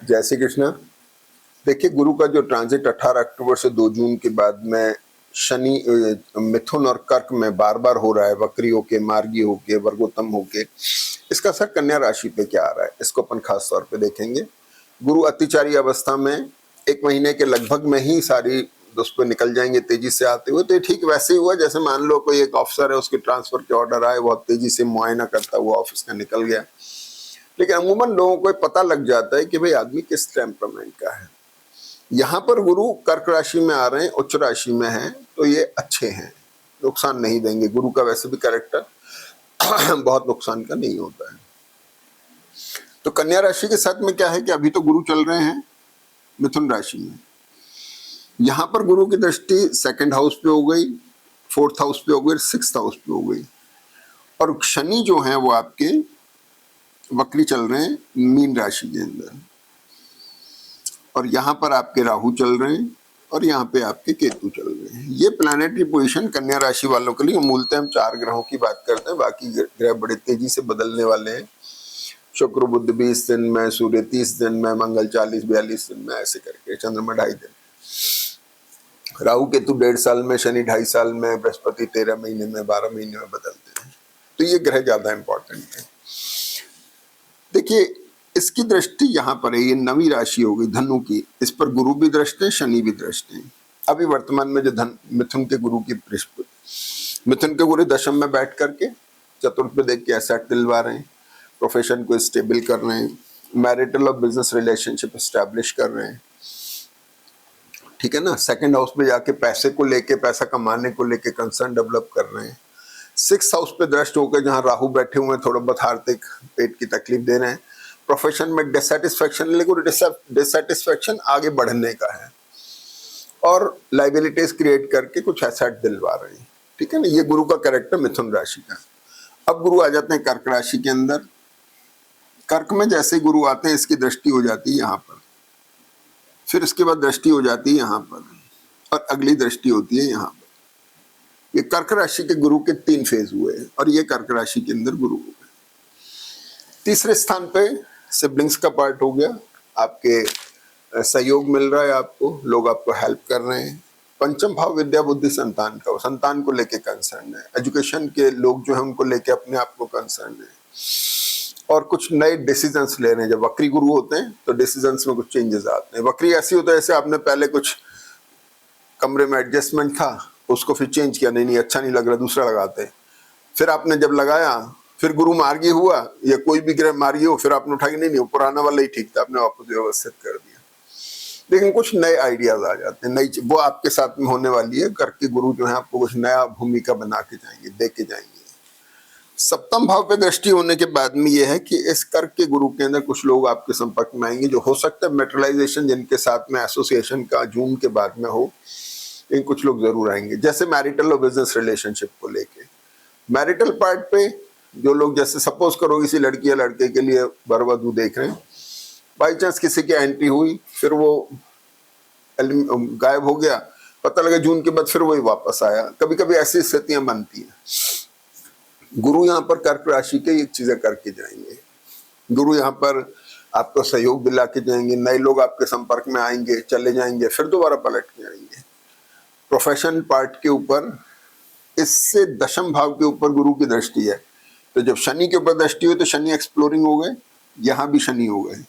जय श्री कृष्ण। देखिए, गुरु का जो ट्रांजिट 18 अक्टूबर से 2 जून के बाद में शनि मिथुन और कर्क में बार बार हो रहा है, वक्री होके, मार्गी होके, वर्गोत्तम होके। इसका असर कन्या राशि पे क्या आ रहा है, इसको अपन खास तौर पे देखेंगे। गुरु अतिचारी अवस्था में 1 महीने के लगभग में ही सारी दुष्प निकल जाएंगे तेजी से आते हुए। तो ये ठीक वैसे ही हुआ जैसे मान लो कोई एक ऑफिसर है, उसके ट्रांसफर के ऑर्डर आए, बहुत तेजी से मुआयना करता हुआ ऑफिस का निकल गया। लेकिन अमूमन लोगों को पता लग जाता है कि भाई आदमी किस टेम्परामेंट का है। यहाँ पर गुरु कर्क राशि में आ रहे हैं, उच्च राशि में हैं, तो ये अच्छे हैं, नुकसान नहीं देंगे। गुरु का वैसे भी कैरेक्टर बहुत नुकसान का नहीं होता है। तो कन्या राशि के साथ में क्या है कि अभी तो गुरु चल रहे हैं मिथुन राशि में। यहाँ पर गुरु की दृष्टि 2nd हाउस पे हो गई, 4th हाउस पे हो गई, 6th हाउस पे हो गई। और शनि जो है वो आपके वक्री चल रहे हैं मीन राशि के अंदर, और यहाँ पर आपके राहु चल रहे हैं, और यहाँ पे आपके केतु चल रहे हैं। ये प्लैनेटरी पोजीशन कन्या राशि वालों के लिए, मूलतः हम 4 ग्रहों की बात करते हैं, बाकी ग्रह बड़े तेजी से बदलने वाले हैं। शुक्र बुध 20 दिन में, सूर्य 30 दिन में, मंगल 40-42 दिन में, ऐसे करके चंद्रमा 2.5 दिन, राहु केतु 1.5 साल में, शनि 2.5 साल में, बृहस्पति 13 महीने में, 12 महीने में बदलते हैं। तो ये ग्रह ज्यादा इंपॉर्टेंट है। देखिए, इसकी दृष्टि यहाँ पर है, ये नवी राशि हो गई धनु की, इस पर गुरु भी दृष्ट है, शनि भी दृष्ट है। अभी वर्तमान में जो मिथुन के गुरु की मिथुन के गुरु दशम में बैठ करके चतुर्थ पे देख के एसेट दिलवा रहे हैं, प्रोफेशन को स्टेबल कर रहे हैं, मैरिटल और बिजनेस रिलेशनशिप एस्टैब्लिश कर रहे हैं, ठीक है ना। 2nd हाउस पे जाके पैसे को लेके, पैसा कमाने को लेके कंसर्न डेवलप कर रहे हैं। 6th हाउस पे दृष्ट होकर जहाँ राहु बैठे हुए हैं, थोड़ा बहुत आर्थिक पेट की तकलीफ दे रहे हैं। प्रोफेशन में डिससेटिस्फैक्शन, लेकिन डिससेटिस्फैक्शन आगे बढ़ने का है, और लाइबिलिटीज क्रिएट करके कुछ एसेट दिलवा रहे हैं, ठीक है ना। ये गुरु का कैरेक्टर मिथुन राशि का। अब गुरु आ जाते हैं कर्क राशि के अंदर। कर्क में जैसे गुरु आते हैं, इसकी दृष्टि हो जाती है यहाँ पर, फिर इसके बाद दृष्टि हो जाती है यहाँ पर, और अगली दृष्टि होती है यहाँ पर। ये कर्क राशि के गुरु के 3 फेज हुए हैं, और ये कर्क राशि के अंदर गुरु हो गए। तीसरे स्थान पे सिबलिंग्स का पार्ट हो गया, आपके सहयोग मिल रहा है, आपको लोग आपको हेल्प कर रहे हैं। 5म भाव विद्या बुद्धि संतान का, संतान को लेके कंसर्न है। एजुकेशन के लोग जो है उनको लेके अपने आप को कंसर्न है, और कुछ नए डिसीजंस ले रहे हैं। जब वक्री गुरु होते हैं तो डिसीजंस में कुछ चेंजेस आते हैं। वक्री ऐसी होता है जैसे आपने पहले कुछ कमरे में एडजस्टमेंट था, उसको फिर चेंज किया, नहीं अच्छा नहीं लग रहा, दूसरा लगाते। फिर आपने जब लगाया, फिर गुरु मार्गी हुआ, या कोई भी ग्रह मार्गी हो, फिर आपने उठा के नहीं पुराना वाला ही ठीक था, आपने वापस व्यवस्थित कर दिया। लेकिन कुछ नए आइडियाज आ जाते हैं, नई वो आपके साथ में होने वाली है। कर्क के गुरु जो है आपको कुछ नया भूमिका बना के जाएंगे, दे के जाएंगे। 7म भाव पे दृष्टि होने के बाद में यह है कि इस कर्क के गुरु के अंदर कुछ लोग आपके संपर्क में आएंगे, जो हो सकता है मेट्रलाइजेशन जिनके साथ में एसोसिएशन का जून के बाद में हो, इन कुछ लोग जरूर आएंगे। जैसे मैरिटल और बिजनेस रिलेशनशिप को लेके, मैरिटल पार्ट पे जो लोग, जैसे सपोज करो किसी लड़की या लड़के के लिए वर वधू देख रहे हैं, बाई चांस किसी की एंट्री हुई, फिर वो गायब हो गया, पता लगा जून के बाद फिर वही वापस आया। कभी कभी ऐसी स्थितियां बनती हैं। गुरु यहाँ पर कर्क राशि के ये चीजें करके जाएंगे। गुरु यहाँ पर आपको सहयोग दिला के जाएंगे, नए लोग आपके संपर्क में आएंगे, चले जाएंगे, फिर दोबारा पलट के आएंगे। प्रोफेशन पार्ट के ऊपर, इससे 10म भाव के ऊपर गुरु की दृष्टि है, तो जब शनि के ऊपर दृष्टि हुई तो शनि एक्सप्लोरिंग हो गए, यहाँ भी शनि हो गए।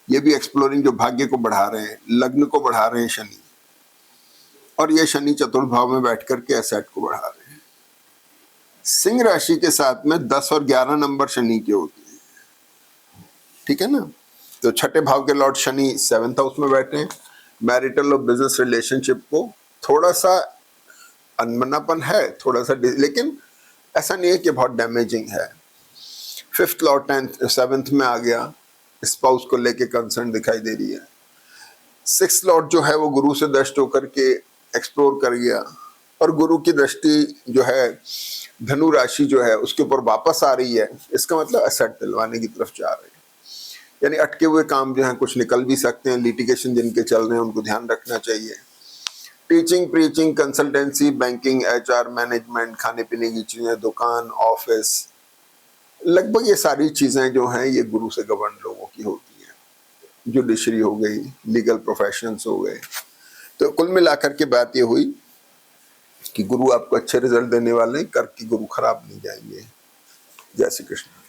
ये भी एक्सप्लोरिंग, जो भाग्य को बढ़ा रहे हैं, लग्न को बढ़ा रहे हैं शनि, और ये शनि 4th भाव में बैठ करके एसेट को बढ़ा रहे हैं। सिंह राशि के साथ में 10 और 11 नंबर शनि के होते हैं, ठीक है ना। तो 6ठे भाव के लॉर्ड शनि 7th हाउस में बैठे हैं। मैरिटल और बिजनेस रिलेशनशिप को थोड़ा सा अनबनापन है, थोड़ा सा, लेकिन ऐसा नहीं है कि बहुत डैमेजिंग है। 5th लॉर्ड 7th में आ गया, स्पाउस को लेके कंसर्न दिखाई दे रही है। 6th लॉर्ड जो है वो गुरु से दृष्ट होकर के एक्सप्लोर कर गया, और गुरु की दृष्टि जो है धनु राशि जो है उसके ऊपर वापस आ रही है। इसका मतलब एसेट दिलवाने की तरफ जा रहे हैं, यानी अटके हुए काम जो है कुछ निकल भी सकते हैं। लिटिगेशन जिनके चल रहे हैं उनको ध्यान रखना चाहिए। Teaching, preaching, consultancy, banking, HR, management, खाने पीने की चीजें, दुकान, ऑफिस, लगभग ये सारी चीजें जो हैं ये गुरु से गवर्न लोगों की होती हैं। जुडिशरी हो गई, लीगल प्रोफेशंस हो गए। तो कुल मिलाकर के बात ये हुई कि गुरु आपको अच्छे रिजल्ट देने वाले हैं, कर के गुरु खराब नहीं जाएंगे। जय श्री कृष्ण।